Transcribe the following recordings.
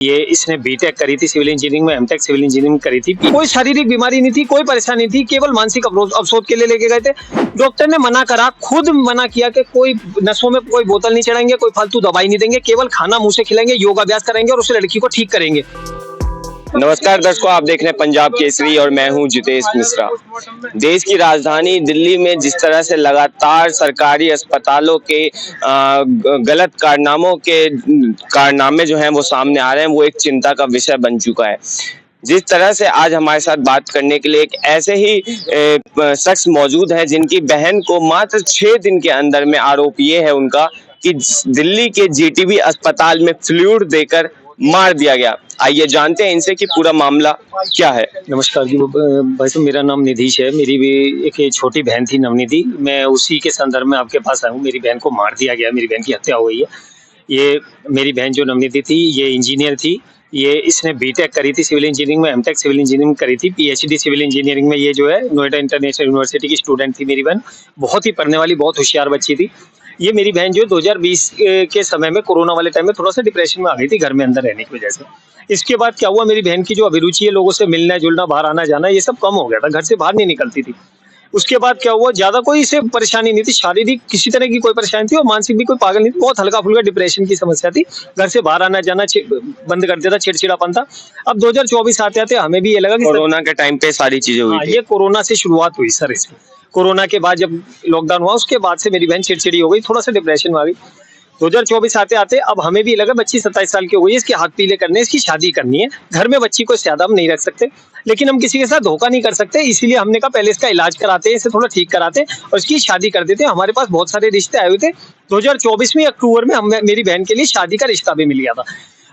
ये इसने बीटेक करी थी सिविल इंजीनियरिंग में, एमटेक सिविल इंजीनियरिंग करी थी। कोई शारीरिक बीमारी नहीं थी, कोई परेशानी नहीं थी, केवल मानसिक अवरोध के लिए लेके गए थे। डॉक्टर ने मना करा, खुद मना किया कि कोई नसों में कोई बोतल नहीं चढ़ाएंगे, कोई फालतू दवाई नहीं देंगे, केवल खाना मुंह से खिलाएंगे, योगाभ्यास कराएंगे और उस लड़की को ठीक करेंगे। नमस्कार दर्शकों, आप देख रहे हैं पंजाब केसरी और मैं हूं जितेश मिश्रा। देश की राजधानी दिल्ली में जिस तरह से लगातार सरकारी अस्पतालों के गलत कारनामे जो हैं वो सामने आ रहे हैं, वो एक चिंता का विषय बन चुका है। जिस तरह से आज हमारे साथ बात करने के लिए एक ऐसे ही शख्स मौजूद है जिनकी बहन को मात्र 6 दिन के अंदर में आरोप ये है उनका कि दिल्ली के जीटीबी अस्पताल में फ्लूइड देकर मार दिया गया। आइए जानते हैं इनसे कि पूरा मामला क्या है। नमस्कार जी, वैसे मेरा नाम निधीश है। मेरी भी एक छोटी बहन थी नवनिधि, मैं उसी के संदर्भ में आपके पास आया हूँ। मेरी बहन को मार दिया गया, मेरी बहन की हत्या हो गई है। ये मेरी बहन जो नवनिधि थी, ये इंजीनियर थी। ये इसने बीटेक करी थी सिविल इंजीनियरिंग में, एमटेक सिविल इंजीनियरिंग करी थी, पीएचडी सिविल इंजीनियरिंग में। ये जो है नोएडा इंटरनेशनल यूनिवर्सिटी की स्टूडेंट थी मेरी बहन। बहुत ही पढ़ने वाली, बहुत होशियार बच्ची थी। ये मेरी बहन जो 2020 के समय में कोरोना वाले टाइम में थोड़ा सा डिप्रेशन में आ गई थी घर में अंदर रहने की वजह से। इसके बाद क्या हुआ, मेरी बहन की जो अभिरुचि है, लोगों से मिलना जुलना, बाहर आना जाना, ये सब कम हो गया था। घर से बाहर नहीं निकलती थी। उसके बाद क्या हुआ, ज्यादा कोई इसे परेशानी नहीं थी, शारीरिक किसी तरह की कोई परेशानी थी और मानसिक भी कोई पागल नहीं थी। बहुत हल्का फुल्का डिप्रेशन की समस्या थी। घर से बाहर आना जाना बंद कर दिया था, चिड़चिड़ापन था। अब 2024 आते आते हमें भी ये लगा कि कोरोना के टाइम पे सारी चीजें हुई थी। ये कोरोना से शुरुआत हुई सर। इसमें कोरोना के बाद जब लॉकडाउन हुआ, उसके बाद से मेरी बहन चिड़चिड़ी हो गई, थोड़ा सा डिप्रेशन में आ गई। 2024 आते आते अब हमें भी लगा बच्ची 27 साल की हो गई, इसके हाथ पीले करने, इसकी शादी करनी है। घर में बच्ची को ज्यादा हम नहीं रख सकते, लेकिन हम किसी के साथ धोखा नहीं कर सकते। इसीलिए हमने कहा पहले इसका इलाज कराते हैं, इसे थोड़ा ठीक कराते हैं और इसकी शादी कर देते हैं। हमारे पास बहुत सारे रिश्ते आए हुए थे। 2024 में अक्टूबर में मेरी बहन के लिए शादी का रिश्ता भी मिल गया था।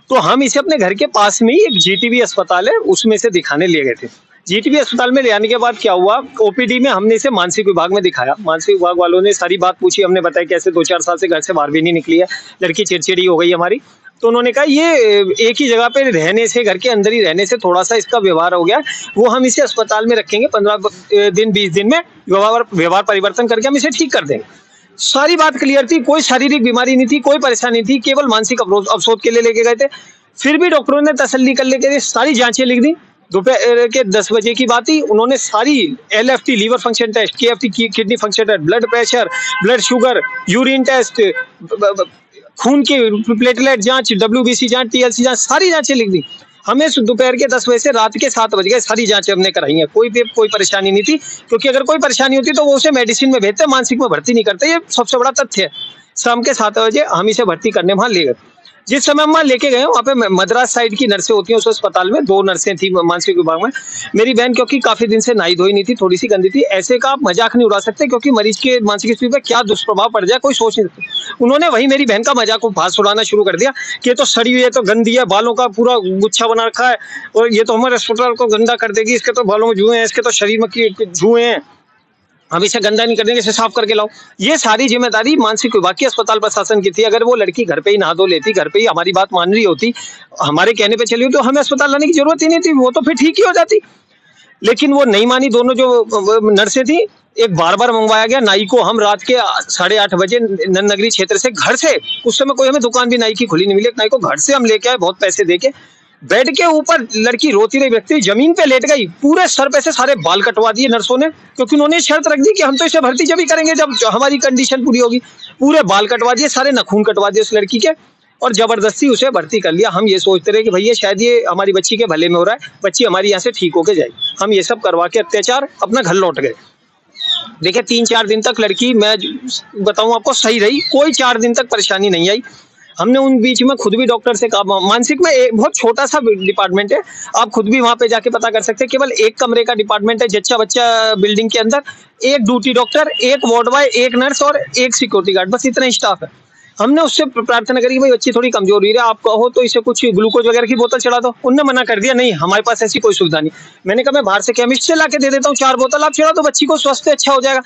तो हम इसे अपने घर के पास में ही एक जीटीबी अस्पताल है, उसमें से दिखाने लिए गए थे। जीटीबी अस्पताल में ले आने के बाद क्या हुआ, ओपीडी में हमने इसे मानसिक विभाग में दिखाया। मानसिक विभाग वालों ने सारी बात पूछी, हमने बताया कैसे 2-4 साल से घर से बाहर भी नहीं निकली है, लड़की चिड़चिड़ी हो गई हमारी। तो उन्होंने कहा ये एक ही जगह पे रहने से, घर के अंदर ही रहने से थोड़ा सा इसका व्यवहार हो गया, वो हम इसे अस्पताल में रखेंगे, 15 दिन 20 दिन में व्यवहार परिवर्तन करके हम इसे ठीक कर देंगे। सारी बात क्लियर थी, कोई शारीरिक बीमारी नहीं थी, कोई परेशानी नहीं थी, केवल मानसिक अवरोध के लिए लेके गए थे। फिर भी डॉक्टरों ने तसल्ली कर लेके सारी जांचें लिख दी। दोपहर के 10 बजे की बात थी, उन्होंने सारी LFT liver function test, KFT kidney function test, blood pressure, blood sugar, urine test, खून की प्लेटलेट जांच, डब्ल्यूबीसी जांच, टीएलसी जांच, सारी जांचें लिख दी। हमें दोपहर के 10 बजे से रात के 7 बज गए, सारी जांचें हमने कराई हैं। कोई परेशानी नहीं थी, क्योंकि अगर कोई परेशानी होती तो वो उसे मेडिसिन में भेजते, मानसिक में भर्ती नहीं करते। ये सबसे बड़ा तथ्य है। शाम के 7 बजे हम इसे भर्ती करने वहां ले गए। जिस समय हम वहां लेके गए, वहां पे मद्रास साइड की नर्सें होती हैं उस अस्पताल में, 2 नर्सें थी मानसिक विभाग में। मेरी बहन क्योंकि काफी दिन से नहाई धोई नहीं थी, थोड़ी सी गंदी थी। ऐसे का आप मजाक नहीं उड़ा सकते, क्योंकि मरीज के मानसिक स्थिति पे क्या दुष्प्रभाव पड़ जाए कोई सोच नहीं सकता। उन्होंने वही मेरी बहन का मजाक भास उड़ाना शुरू कर दिया कि ये तो सड़ी हुई है, तो गंदी है, बालों का पूरा गुच्छा बना रखा है और ये तो हमारे अस्पताल को गंदा कर देगी, इसके तो बालों में जुए हैं, इसके तो शरीर में जुए हैं, हम इसे गंदा नहीं कर देंगे, इसे साफ करके लाओ। ये सारी जिम्मेदारी मानसिक विभाग की, अस्पताल प्रशासन की थी। अगर वो लड़की घर पे ही नहा धो लेती, घर पे ही हमारी बात मान रही होती, हमारे कहने पे चली तो हमें अस्पताल लाने की जरूरत ही नहीं थी, वो तो फिर ठीक ही हो जाती। लेकिन वो नहीं मानी। दोनों जो नर्सें थी, एक बार मंगवाया गया नाई को। हम रात के 8:30 बजे नगरी क्षेत्र से, घर से, उस समय कोई हमें दुकान भी नाई की खुली नहीं मिली, नाई को घर से हम लेके आए, बहुत पैसे देके। बेड के ऊपर लड़की रोती रही, व्यक्ति जमीन पे लेट गई, पूरे सर पे से सारे बाल कटवा दिए नर्सों ने, क्योंकि उन्होंने शर्त रख दी कि हम तो इसे भर्ती जब ही करेंगे जब हमारी कंडीशन पूरी होगी। पूरे बाल कटवा दिए, सारे नाखून कटवा दिए उस लड़की के और जबरदस्ती उसे भर्ती कर लिया। हम ये सोचते रहे कि भैया शायद ये हमारी बच्ची के भले में हो रहा है, बच्ची हमारी यहाँ से ठीक होके जाएगी। हम ये सब करवा के अत्याचार अपना घर लौट गए। देखिए 3-4 दिन तक लड़की, मैं बताऊं आपको, सही रही, कोई 4 दिन तक परेशानी नहीं आई। हमने उन बीच में खुद भी डॉक्टर से कहा, मानसिक में एक बहुत छोटा सा डिपार्टमेंट है, आप खुद भी वहां पे जाके पता कर सकते हैं। केवल 1 कमरे का डिपार्टमेंट है, जच्चा बच्चा बिल्डिंग के अंदर, 1 duty doctor, 1 ward boy, 1 nurse और 1 सिक्योरिटी गार्ड, बस इतना ही स्टाफ है। हमने उससे प्रार्थना करी, भाई बच्ची थोड़ी कमजोर हुई है, आप कहो तो इसे कुछ ग्लूकोज वगैरह की बोतल चढ़ा दो। उनने मना कर दिया, नहीं हमारे पास ऐसी कोई सुविधा नहीं। मैंने कहा मैं बाहर से केमिस्ट से ला के दे देता हूँ 4 बोतल, आप चढ़ा दो, बच्ची को स्वस्थ अच्छा हो जाएगा।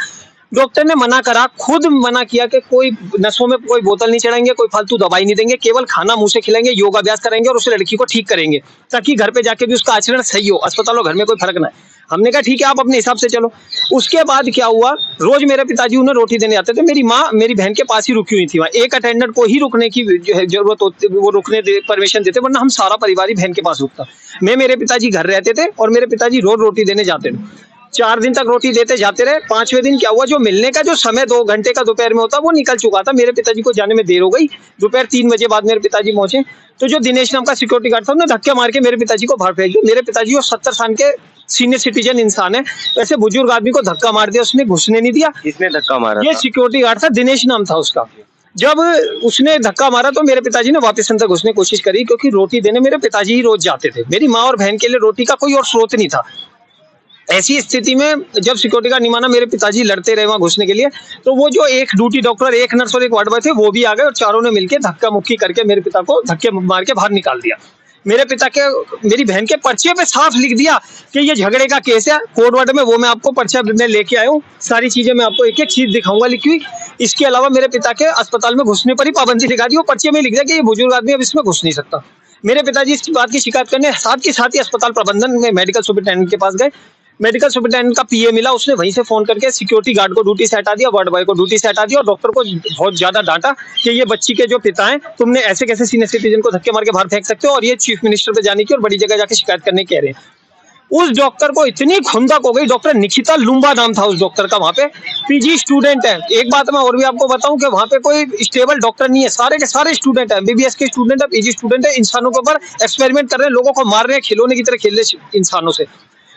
डॉक्टर ने मना करा, खुद मना किया कि कोई नसों में कोई बोतल नहीं चढ़ाएंगे, कोई फालतू दवाई नहीं देंगे, केवल खाना मुंह से खिलाएंगे, योगाभ्यास कराएंगे और उस लड़की को ठीक करेंगे, ताकि घर पे जाके भी उसका आचरण सही हो, अस्पताल और घर में कोई फर्क ना है। हमने कहा ठीक है आप अपने हिसाब से चलो। उसके बाद क्या हुआ, रोज मेरे पिताजी उन्हें रोटी देने आते थे, मेरी माँ मेरी बहन के पास ही रुकी हुई थी वहाँ। एक अटेंडेंट को ही रुकने की जो है जरूरत होती, वो रुकने परमिशन देते, वरना हम सारा परिवार ही बहन के पास रुकता। मैं मेरे पिताजी घर रहते थे और मेरे पिताजी रोज रोटी देने जाते थे। 4 दिन तक रोटी देते जाते रहे। 5वें दिन क्या हुआ, जो मिलने का जो समय 2 घंटे का दोपहर में होता वो निकल चुका था। मेरे पिताजी को जाने में देर हो गई। दोपहर 3 बजे बाद मेरे पिताजी पहुंचे तो जो दिनेश नाम का सिक्योरिटी गार्ड था, उसने धक्के मार के मेरे पिताजी को बाहर फेंक दिया। मेरे पिताजी वो 70 साल के सीनियर सिटीजन इंसान है, ऐसे बुजुर्ग आदमी को धक्का मार दिया, उसने घुसने नहीं दिया। किसने धक्का मारा? ये सिक्योरिटी गार्ड था, दिनेश नाम था उसका। जब उसने धक्का मारा तो मेरे पिताजी ने वापस अंदर घुसने की कोशिश करी, क्योंकि रोटी देने मेरे पिताजी ही रोज जाते थे। मेरी माँ और बहन के लिए रोटी का कोई और स्रोत नहीं था। ऐसी स्थिति में जब सिक्योरिटी गार्ड नहीं माना, मेरे पिताजी लड़ते रहे वहां घुसने के लिए। तो वो जो एक ड्यूटी डॉक्टर, एक नर्स और एक वार्ड बॉय थे, वो भी आ गए और चारों ने मिलकर धक्का मुक्की करके मेरे पिता को धक्के मार के बाहर निकाल दिया। मेरे पिता के, मेरी बहन के पर्चे पे साफ लिख दिया कि ये झगड़े का केस है, कोर्ट वार्ड में। वो मैं आपको पर्चा में लेके आया हूँ, सारी चीजें मैं आपको एक एक चीज दिखाऊंगा लिखी हुई। इसके अलावा मेरे पिता के अस्पताल में घुसने पर ही पाबंदी लगा दी। वो पर्चे में लिख दिया कि ये बुजुर्ग आदमी अब इसमें घुस नहीं सकता। मेरे पिताजी इस बात की शिकायत करने साथ ही अस्पताल प्रबंधन में मेडिकल सुपरिटेंडेंट के पास गए। मेडिकल सुपरिटेंडेंट का पीए मिला, उसने वहीं से फोन करके सिक्योरिटी गार्ड को ड्यूटी से हटा दिया, वार्ड बॉय को ड्यूटी से हटा दिया और डॉक्टर को बहुत ज्यादा डांटा कि ये बच्ची के जो पिता हैं, तुमने ऐसे कैसे सीनियर सिटीजन को धक्के मार के बाहर फेंक सकते हो, और ये चीफ मिनिस्टर पे जाने की और बड़ी जगह जाके शिकायत करने कह रहे हैं। उस डॉक्टर को इतनी खुंदक हो गई, डॉक्टर निकिता लुम्बा नाम था उस डॉक्टर का, वहां पे पीजी स्टूडेंट है। एक बात मैं और भी आपको बताऊं कि वहां पे कोई स्टेबल डॉक्टर नहीं है, सारे के सारे स्टूडेंट है, एमबीबीएस के स्टूडेंट है, पीजी स्टूडेंट है, इंसानों के ऊपर एक्सपेरिमेंट कर रहे हैं, लोगों को मार रहे हैं, खिलौने की तरह खेल रहे इंसानों से।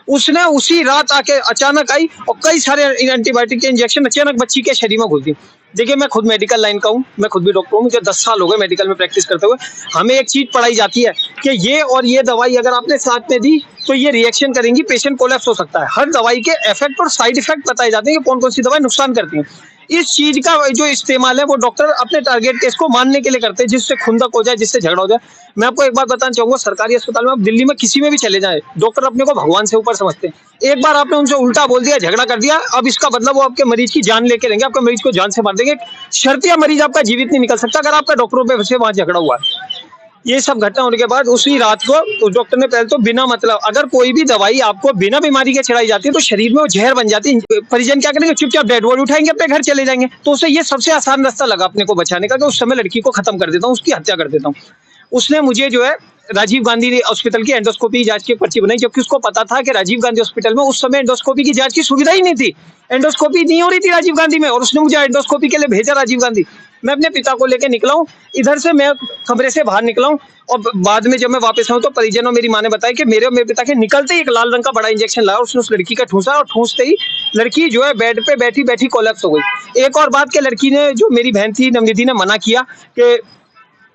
उसने उसी रात आके अचानक आई और कई सारे एंटीबायोटिक के इंजेक्शन अचानक बच्ची के शरीर में घुस दी। देखिए मैं खुद मेडिकल लाइन का हूँ, मैं खुद भी डॉक्टर हूँ, मुझे 10 साल हो गए मेडिकल में प्रैक्टिस करते हुए। हमें एक चीज पढ़ाई जाती है कि ये और ये दवाई अगर आपने साथ में दी तो ये रिएक्शन करेंगी, पेशेंट कोलैप्स हो सकता है। हर दवाई के इफेक्ट और साइड इफेक्ट बताए जाते हैं कि कौन कौन सी दवाई नुकसान करती है। इस चीज का जो इस्तेमाल है वो डॉक्टर अपने टारगेट केस को मानने के लिए करते हैं, जिससे खुंदक हो जाए, जिससे झगड़ा हो जाए। मैं आपको एक बात बताना चाहूंगा, सरकारी अस्पताल में आप दिल्ली में किसी में भी चले जाएं, डॉक्टर अपने को भगवान से ऊपर समझते हैं। एक बार आपने उनसे उल्टा बोल दिया, झगड़ा कर दिया, अब इसका बदला वो आपके मरीज की जान लेके लेंगे, आपके मरीज को जान से मार देंगे। शर्तिया मरीज आपका जीवित नहीं निकल सकता अगर आपका डॉक्टरों पे वहां झगड़ा हुआ है। ये सब घटना होने के बाद उसी रात को उस डॉक्टर ने पहले तो बिना मतलब, अगर कोई भी दवाई आपको बिना बीमारी के चढ़ाई जाती है तो शरीर में वो जहर बन जाती है। परिजन क्या करेंगे, चुपचाप डेड बॉडी उठाएंगे, अपने घर चले जाएंगे। तो उसे ये सबसे आसान रास्ता लगा अपने को बचाने का कि उस समय लड़की को खत्म कर देता हूँ, उसकी हत्या कर देता हूँ। उसने मुझे जो है राजीव गांधी हॉस्पिटल की एंडोस्कोपी जांच की पर्ची बनाई, जबकि उसको पता था कि राजीव गांधी हॉस्पिटल में उस समय एंडोस्कोपी की जांच की सुविधा ही नहीं थी, एंडोस्कोपी नहीं हो रही थी राजीव गांधी में, और उसने मुझे एंडोस्कोपी के लिए भेजा राजीव गांधी। मैं अपने पिता को लेकर निकला हूँ, इधर से मैं कमरे से बाहर निकला हूँ और बाद में जब मैं वापस आऊँ तो परिजनों मेरी माँ ने बताया कि मेरे पिता के निकलते ही एक लाल रंग का बड़ा इंजेक्शन लाया, उसने उस लड़की का ठूंसा और ठूंसते ही लड़की जो है बेड पे बैठी बैठी कोलैप्स हो गई। एक और बात के लड़की ने, जो मेरी बहन थी नवनिधि ने मना किया कि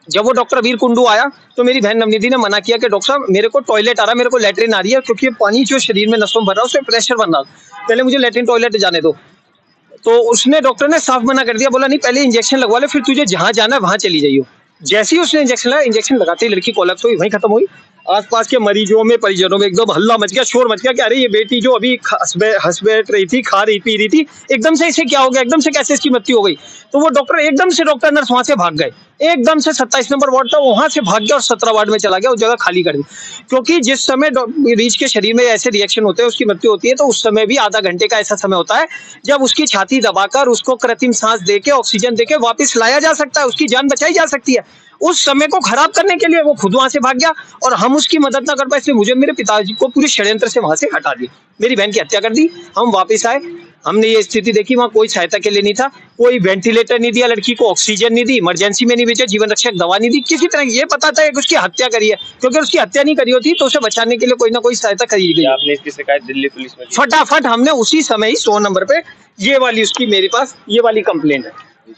जब वो डॉक्टर वीर कुंडू आया तो मेरी बहन नवनिधि ने मना किया कि डॉक्टर साहब मेरे को टॉयलेट आ रहा है, मेरे को लैट्रिन आ रही है, क्योंकि पानी जो शरीर में नसों में भर रहा है उससे प्रेशर बन रहा है, पहले मुझे लैट्रिन टॉयलेट जाने दो। तो उसने, डॉक्टर ने साफ मना कर दिया, बोला नहीं पहले इंजेक्शन लगवा ले, फिर तुझे जहां जाना है वहां चली जाइयो। जैसे ही उसने इंजेक्शन लगाया, इंजेक्शन लगाते ही लड़की कोलैप्स हुई, वहीं खत्म हुई। आसपास के मरीजों में, परिजनों में एकदम हल्ला मच गया, शोर मच गया कि अरे ये बेटी जो अभी हंस बैठ रही थी, खा रही पी रही थी, एकदम से इसे क्या हो गया, एकदम से कैसे इसकी मृत्यु हो गई। तो वो डॉक्टर एकदम से, डॉक्टर नर्स वहां से भाग गए, एकदम से 27 नंबर वार्ड था वहां से भाग गया और 17 वार्ड में चला गया, उस जगह खाली कर दी। क्योंकि जिस समय मरीज के शरीर में ऐसे रिएक्शन होते हैं, उसकी मृत्यु होती है, तो उस समय भी आधा घंटे का ऐसा समय होता है जब उसकी छाती दबाकर उसको कृत्रिम सांस देके, ऑक्सीजन देके वापस लाया जा सकता है, उसकी जान बचाई जा सकती है। उस समय को खराब करने के लिए वो खुद वहां से भाग गया और हम उसकी मदद ना कर पाए, इसलिए मुझे मेरे पिताजी को पूरी षड्यंत्र से वहां से हटा दिया, मेरी बहन की हत्या कर दी। हम वापस आए, हमने ये स्थिति देखी, वहां कोई सहायता के लिए नहीं था, कोई वेंटिलेटर नहीं दिया लड़की को, ऑक्सीजन नहीं दी, इमरजेंसी में नहीं भेजा, जीवन रक्षक दवा नहीं दी, किसी तरह। ये पता था कि उसकी हत्या करी है, क्योंकि उसकी हत्या नहीं करी होती तो उसे बचाने के लिए कोई ना कोई सहायता करी गई। आपने इसकी शिकायत दिल्ली पुलिस में? फटाफट हमने उसी समय ही 100 नंबर पे ये वाली, उसकी मेरे पास ये वाली कंप्लेंट है,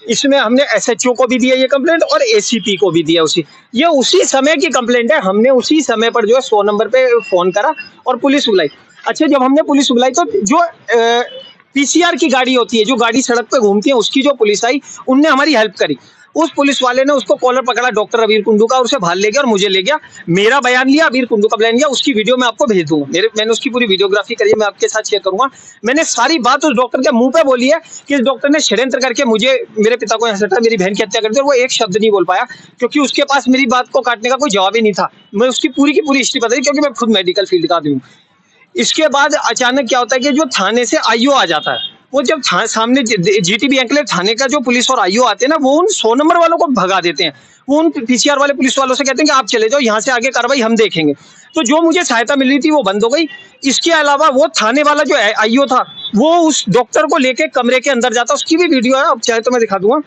इसमें हमने एसएचओ को भी दिया ये कंप्लेंट और एसीपी को भी दिया, ये उसी समय की कंप्लेंट है। हमने उसी समय पर जो है 100 नंबर पे फोन करा और पुलिस बुलाई। अच्छा, जब हमने पुलिस बुलाई तो जो पीसीआर की गाड़ी होती है, जो गाड़ी सड़क पे घूमती है, उसकी जो पुलिस आई, उनने हमारी हेल्प करी। उस पुलिस वाले ने उसको कॉलर पकड़ा डॉक्टर वीर कुंडू का और उसे बाहर ले गया और मुझे ले गया, मेरा बयान लिया, वीर कुंडू का बयान लिया। उसकी वीडियो मैं आपको भेज दूंगा, मैंने उसकी पूरी वीडियोग्राफी करी है, मैं आपके साथ शेयर करूंगा। मैंने सारी बात उस डॉक्टर के मुंह पे बोली है कि इस डॉक्टर ने षड्यंत्र करके मुझे, मेरे पिता को यहाँ से हटा, मेरी बहन की हत्या कर दी, और वो एक शब्द नहीं बोल पाया क्योंकि उसके पास मेरी बात को काटने का कोई जवाब ही नहीं था। मैं उसकी पूरी की पूरी हिस्ट्री बताई क्योंकि मैं खुद मेडिकल फील्ड का आदमी हूँ। इसके बाद अचानक क्या होता है कि जो थाने से आईओ आ जाता है, वो जब सामने जीटीबी एनक्लेव थाने का जो पुलिस और आईओ आते हैं ना, वो उन 100 नंबर वालों को भगा देते हैं। वो उन पीसीआर वाले पुलिस वालों से कहते हैं कि आप चले जाओ, यहाँ से आगे कार्रवाई हम देखेंगे। तो जो मुझे सहायता मिल रही थी वो बंद हो गई। इसके अलावा वो थाने वाला जो आईओ था, वो उस डॉक्टर को लेके कमरे के अंदर जाता, उसकी भी वीडियो है, अब चाहे तो मैं दिखा दूंगा।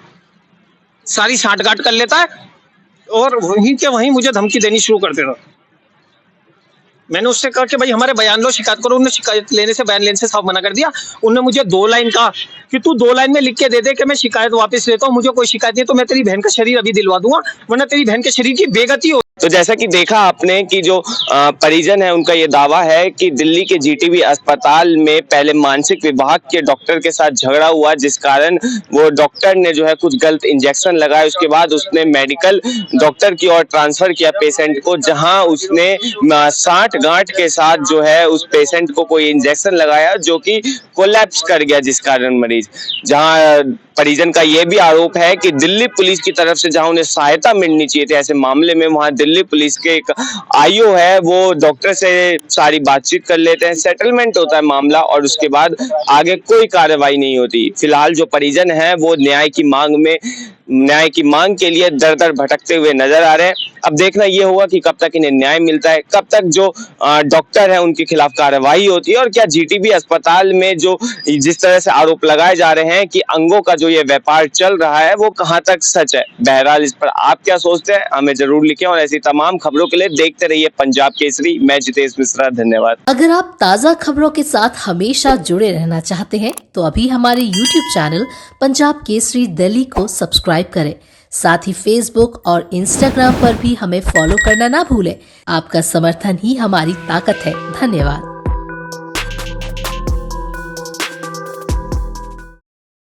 सारी साठगांठ कर लेता है और वहीं के वहीं मुझे धमकी देनी शुरू कर देता। मैंने उससे कहा कि भाई हमारे बयान लो, शिकायत करो। उन्होंने शिकायत लेने से, बयान लेने से साफ मना कर दिया। उन्होंने मुझे 2 लाइन कहा कि तू 2 लाइन में लिख के दे दे कि मैं शिकायत वापस लेता हूँ, मुझे कोई शिकायत नहीं, तो मैं तेरी बहन का शरीर अभी दिलवा दूंगा, वरना तेरी बहन के शरीर की बेगति हो। तो जैसा कि देखा आपने कि जो परिजन है उनका ये दावा है कि दिल्ली के जीटीबी अस्पताल में पहले मानसिक विभाग के डॉक्टर के साथ झगड़ा हुआ, जिस कारण वो डॉक्टर ने जो है कुछ गलत इंजेक्शन लगाए। उसके बाद उसने मेडिकल डॉक्टर की ओर ट्रांसफर किया पेशेंट को, जहां उसने 60 गांठ के साथ जो है उस पेशेंट को कोई इंजेक्शन लगाया जो कि कोलैप्स कर गया, जिस कारण मरीज, जहां परिजन का यह भी आरोप है कि दिल्ली पुलिस की तरफ से जहां उन्हें सहायता मिलनी चाहिए थी ऐसे मामले में, वहां दिल्ली पुलिस के एक आईओ है वो डॉक्टर से सारी बातचीत कर लेते हैं, सेटलमेंट होता है मामला और उसके बाद आगे कोई कार्रवाई नहीं होती। फिलहाल जो परिजन है वो न्याय की मांग के लिए दर दर भटकते हुए नजर आ रहे हैं। अब देखना ये होगा कि कब तक इन्हें न्याय मिलता है, कब तक जो डॉक्टर है उनके खिलाफ कार्रवाई होती है, और क्या जीटीबी अस्पताल में जो जिस तरह से आरोप लगाए जा रहे हैं कि अंगों का जो ये व्यापार चल रहा है वो कहां तक सच है। बहरहाल इस पर आप क्या सोचते हैं हमें जरूर लिखें, और ऐसी तमाम खबरों के लिए देखते रहिए पंजाब केसरी। मैं जितेश मिश्रा, धन्यवाद। अगर आप ताज़ा खबरों के साथ हमेशा जुड़े रहना चाहते हैं तो अभी हमारे YouTube चैनल पंजाब केसरी दिल्ली को सब्सक्राइब करें। साथ ही Facebook और Instagram पर भी हमें फॉलो करना ना भूलें। आपका समर्थन ही हमारी ताकत है। धन्यवाद।